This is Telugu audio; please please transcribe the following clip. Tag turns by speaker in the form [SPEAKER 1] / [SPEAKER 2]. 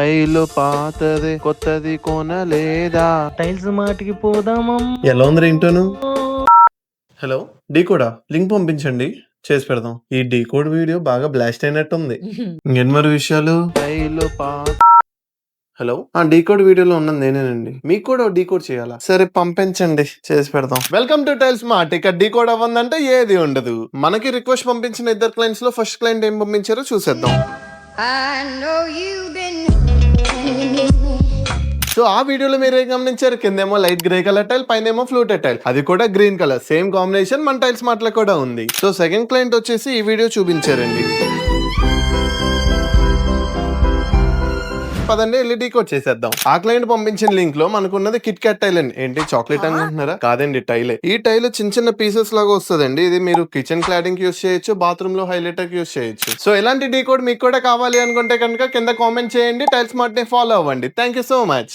[SPEAKER 1] టైలు పాతది కొత్తది కొనలేదా?
[SPEAKER 2] టైల్స్ మాటికి పోదామం.
[SPEAKER 3] ఎలా ఉంది రింగ్టోన్? హలో డీకోడా లింక్ పంపించండి, చేసి పెడదాం. ఈ డీకోడ్ వీడియో బాగా బ్లాస్ట్ అయినట్టుంది. ఇంకేం మరి విషయాలు?
[SPEAKER 1] టైలు
[SPEAKER 3] హలో, డీకోడ్ వీడియోలో ఉన్నది నేనేనండి. మీకు కూడా డీకోడ్ చేయాలా? సరే పంపించండి, చేసి పెడదాం. Welcome to tiles mart. ఇక్కడ డీకోడ్ అవ్వందంటే ఏది ఉండదు. మనకి రిక్వెస్ట్ పంపించిన ఇద్దరు క్లయింట్స్ లో ఫస్ట్ క్లయింట్ ఏం పంపించారో చూసేద్దాం. సో ఆ వీడియోలో మీరు ఏం గమనించారు? కిందేమో లైట్ గ్రే కలర్ టైల్, పైనేమో ఫ్లూటెడ్ టైల్, అది కూడా గ్రీన్ కలర్. సేమ్ కాంబినేషన్ మన టైల్స్ మార్ట్లో కూడా ఉంది. సో సెకండ్ క్లయింట్ వచ్చేసి ఈ వీడియో చూపించారండి. పదండి వెళ్ళి డీకోడ్ చేసేద్దాం. ఆ క్లయింట్ పంపించిన లింక్ లో మనకున్నది కిట్ క్యాట్ టైల్ అండి. ఏంటి చాక్లెట్ అనుకుంటున్నారా? కాదండి, టైలే. ఈ టైల్ చిన్న చిన్న పీసెస్ లాగా వస్తుందండి. ఇది మీరు కిచెన్ క్లాడింగ్ యూస్ చేయొచ్చు, బాత్రూమ్ లో హైలైటర్ యూస్ చేయొచ్చు. సో ఇలాంటి డీకోడ్ మీకు కూడా కావాలి అనుకుంటే కనుక కింద కామెంట్ చేయండి. టైల్స్ మార్ట్ ని ఫాలో అవ్వండి. Thank you so much.